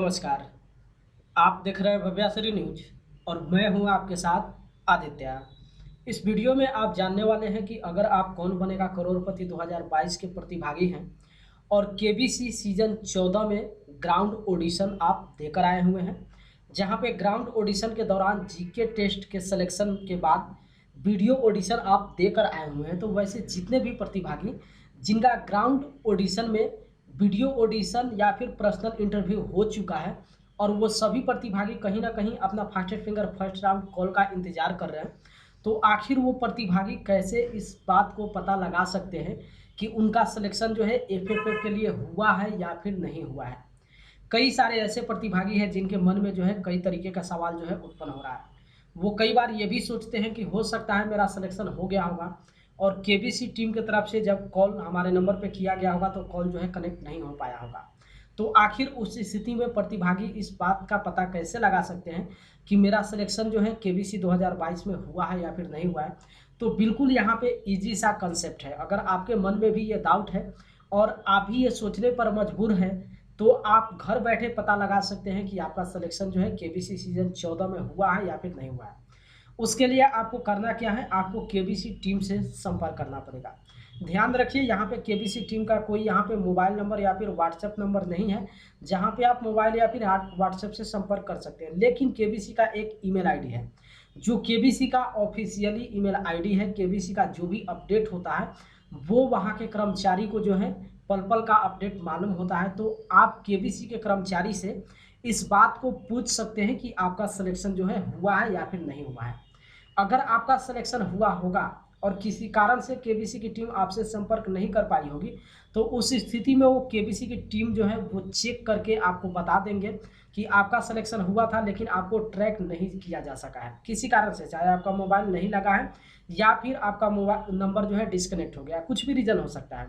नमस्कार। आप देख रहे हैं भव्यासरी न्यूज और मैं हूं आपके साथ आदित्य। इस वीडियो में आप जानने वाले हैं कि अगर आप कौन बनेगा करोड़पति 2022 के प्रतिभागी हैं और केबीसी सीजन 14 में ग्राउंड ऑडिशन आप देकर आए हुए हैं, जहां पे ग्राउंड ऑडिशन के दौरान जीके टेस्ट के सिलेक्शन के बाद वीडियो ऑडिशन आप देकर आए हुए हैं। तो वैसे जितने भी प्रतिभागी जिनका ग्राउंड ऑडिशन में वीडियो ऑडिशन या फिर पर्सनल इंटरव्यू हो चुका है और वो सभी प्रतिभागी कहीं ना कहीं अपना fastest finger first round call का इंतजार कर रहे हैं, तो आखिर वो प्रतिभागी कैसे इस बात को पता लगा सकते हैं कि उनका सिलेक्शन जो है एफएफएफ के लिए हुआ है या फिर नहीं हुआ है। कई सारे ऐसे प्रतिभागी हैं जिनके मन में जो है कई तरीके का सवाल जो है उत्पन्न हो रहा है। वो कई बार ये भी सोचते हैं कि हो सकता है मेरा सिलेक्शन हो गया होगा और केबीसी टीम की तरफ से जब कॉल हमारे नंबर पे किया गया होगा तो कॉल जो है कनेक्ट नहीं हो पाया होगा। तो आखिर उस स्थिति में प्रतिभागी इस बात का पता कैसे लगा सकते हैं कि मेरा सिलेक्शन जो है केबीसी 2022 में हुआ है या फिर नहीं हुआ है। तो बिल्कुल यहाँ पे इजी सा कंसेप्ट है। अगर आपके मन में भी ये डाउट है और आप भी ये सोचने पर मजबूर हैं, तो आप घर बैठे पता लगा सकते हैं कि आपका सिलेक्शन जो है केबीसी सीजन 14 में हुआ है या फिर नहीं हुआ है। उसके लिए आपको करना क्या है, आपको केबीसी टीम से संपर्क करना पड़ेगा। ध्यान रखिए, यहाँ पे केबीसी टीम का कोई यहाँ पे मोबाइल नंबर या फिर व्हाट्सएप नंबर नहीं है जहाँ पे आप मोबाइल या फिर व्हाट्सएप से संपर्क कर सकते हैं। लेकिन केबीसी का एक ईमेल आईडी है जो केबीसी का ऑफिशियली ईमेल आईडी है। केबीसी का जो भी अपडेट होता है वो वहाँ के कर्मचारी को जो है पल पल का अपडेट मालूम होता है। तो आप केबीसी के कर्मचारी से इस बात को पूछ सकते हैं कि आपका सिलेक्शन जो है हुआ है या फिर नहीं हुआ है। अगर आपका सिलेक्शन हुआ होगा और किसी कारण से केबीसी की टीम आपसे संपर्क नहीं कर पाई होगी, तो उस स्थिति में वो केबीसी की टीम जो है वो चेक करके आपको बता देंगे कि आपका सिलेक्शन हुआ था लेकिन आपको ट्रैक नहीं किया जा सका है किसी कारण से, चाहे आपका मोबाइल नहीं लगा है या फिर आपका मोबाइल नंबर जो है डिस्कनेक्ट हो गया, कुछ भी रीज़न हो सकता है।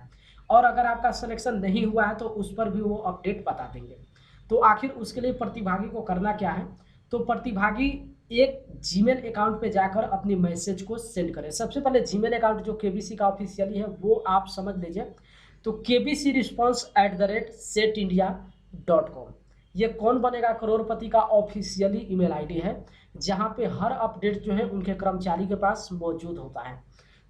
और अगर आपका सिलेक्शन नहीं हुआ है तो उस पर भी वो अपडेट बता देंगे। तो आखिर उसके लिए प्रतिभागी को करना क्या है, तो प्रतिभागी एक जीमेल अकाउंट पे जाकर अपनी मैसेज को सेंड करें। सबसे पहले जीमेल अकाउंट जो केबीसी का ऑफिशियली है वो आप समझ लीजिए। तो kbcresponse@setindia.com, ये कौन बनेगा करोड़पति का ऑफिशियली ईमेल आईडी है जहां पे हर अपडेट जो है उनके कर्मचारी के पास मौजूद होता है।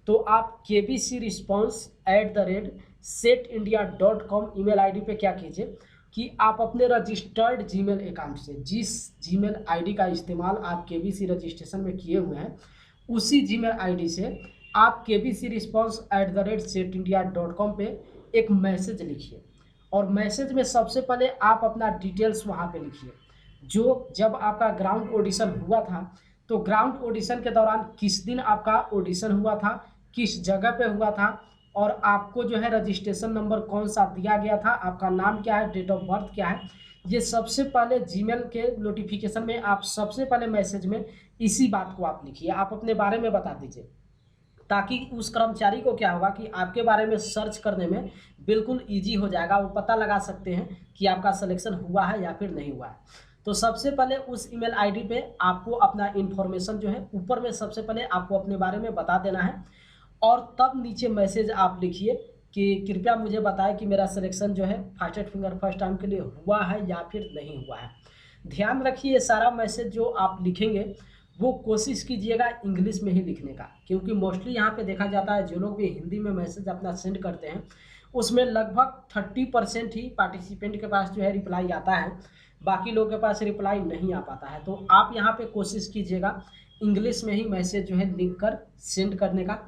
तो आप kbcresponse@setindia.com ईमेल आईडी पे क्या कीजिए कि आप अपने रजिस्टर्ड जीमेल अकाउंट से, जिस जीमेल आईडी का इस्तेमाल आप केबीसी रजिस्ट्रेशन में किए हुए हैं, उसी जीमेल आईडी से आप kbcresponse@setindia.com पे एक मैसेज लिखिए और मैसेज में सबसे पहले आप अपना डिटेल्स वहाँ पे लिखिए। जो जब आपका ग्राउंड ऑडिशन हुआ था तो ग्राउंड ऑडिशन के दौरान किस दिन आपका ऑडिशन हुआ था, किस जगह पे हुआ था और आपको जो है रजिस्ट्रेशन नंबर कौन सा दिया गया था, आपका नाम क्या है, डेट ऑफ बर्थ क्या है। ये सबसे पहले जीमेल के नोटिफिकेशन में आप सबसे पहले मैसेज में इसी बात को आप लिखिए, आप अपने बारे में बता दीजिए, ताकि उस कर्मचारी को क्या होगा कि आपके बारे में सर्च करने में बिल्कुल ईजी हो जाएगा। वो पता लगा सकते हैं कि आपका सिलेक्शन हुआ है या फिर नहीं हुआ है। तो सबसे पहले उस ईमेल आईडी पे आपको अपना इन्फॉर्मेशन जो है ऊपर में सबसे पहले आपको अपने बारे में बता देना है और तब नीचे मैसेज आप लिखिए कि कृपया मुझे बताएं कि मेरा सिलेक्शन जो है फास्टेड फिंगर फर्स्ट टाइम के लिए हुआ है या फिर नहीं हुआ है। ध्यान रखिए, ये सारा मैसेज जो आप लिखेंगे वो कोशिश कीजिएगा इंग्लिश में ही लिखने का, क्योंकि मोस्टली यहाँ पे देखा जाता है जो लोग भी हिंदी में मैसेज अपना सेंड करते हैं उसमें लगभग 30% ही पार्टिसिपेंट के पास जो है रिप्लाई आता है, बाकी लोगों के पास रिप्लाई नहीं आ पाता है। तो आप यहाँ पे कोशिश कीजिएगा इंग्लिश में ही मैसेज जो है लिख कर सेंड करने का।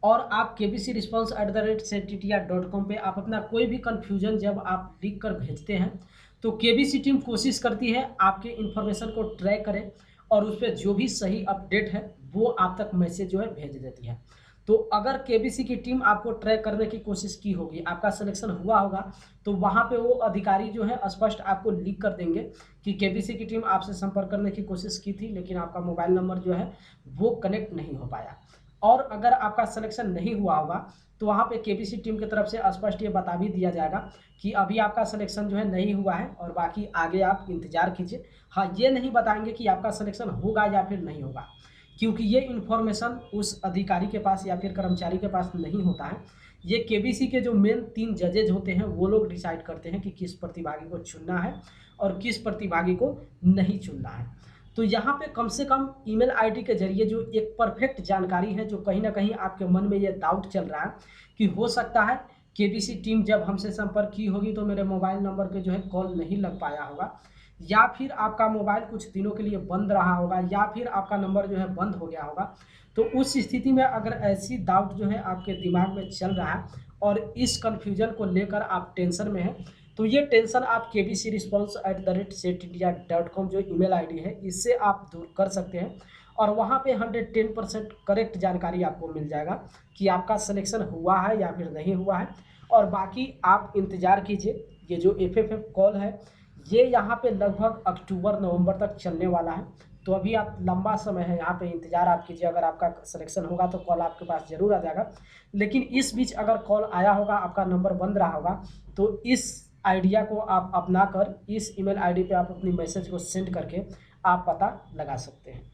और आप kbcresponse@setindia.com पे आप अपना कोई भी कन्फ्यूजन जब आप लिख कर भेजते हैं तो केबीसी टीम कोशिश करती है आपके इन्फॉर्मेशन को ट्रैक करे और उस पर जो भी सही अपडेट है वो आप तक मैसेज जो है भेज देती है। तो अगर केबीसी की टीम आपको ट्रैक करने की कोशिश की होगी, आपका सिलेक्शन हुआ होगा, तो वहाँ पे वो अधिकारी जो है स्पष्ट आपको लिख कर देंगे कि केबीसी की टीम आपसे संपर्क करने की कोशिश की थी लेकिन आपका मोबाइल नंबर जो है वो कनेक्ट नहीं हो पाया। और अगर आपका सिलेक्शन नहीं हुआ होगा तो वहाँ पे केबीसी टीम की तरफ से स्पष्ट ये बता भी दिया जाएगा कि अभी आपका सिलेक्शन जो है नहीं हुआ है और बाकी आगे आप इंतजार कीजिए। हाँ, ये नहीं बताएंगे कि आपका सिलेक्शन होगा या फिर नहीं होगा, क्योंकि ये इन्फॉर्मेशन उस अधिकारी के पास या फिर कर्मचारी के पास नहीं होता है। ये केबीसी के जो मेन 3 जजेज होते हैं वो लोग डिसाइड करते हैं कि किस प्रतिभागी को चुनना है और किस प्रतिभागी को नहीं चुनना है। तो यहाँ पे कम से कम ईमेल आईडी के जरिए जो एक परफेक्ट जानकारी है, जो कहीं ना कहीं आपके मन में ये डाउट चल रहा है कि हो सकता है केबीसी टीम जब हमसे संपर्क की होगी तो मेरे मोबाइल नंबर पे जो है कॉल नहीं लग पाया होगा, या फिर आपका मोबाइल कुछ दिनों के लिए बंद रहा होगा, या फिर आपका नंबर जो है बंद हो गया होगा। तो उस स्थिति में अगर ऐसी डाउट जो है आपके दिमाग में चल रहा है और इस कन्फ्यूजन को लेकर आप टेंशन में हैं, तो ये टेंशन आप kbcresponse@setindia.com जो ईमेल आईडी है इससे आप दूर कर सकते हैं। और वहाँ पे 110% करेक्ट जानकारी आपको मिल जाएगा कि आपका सिलेक्शन हुआ है या फिर नहीं हुआ है। और बाकी आप इंतज़ार कीजिए, ये जो एफएफएफ कॉल है ये यहाँ पे लगभग अक्टूबर नवंबर तक चलने वाला है। तो अभी आप लंबा समय है यहाँ पे इंतज़ार आप कीजिए, अगर आपका सिलेक्शन होगा तो कॉल आपके पास ज़रूर आ जाएगा। लेकिन इस बीच अगर कॉल आया होगा, आपका नंबर बंद रहा होगा, तो इस आइडिया को आप अपना कर इस ईमेल आईडी पे आप अपनी मैसेज को सेंड करके आप पता लगा सकते हैं।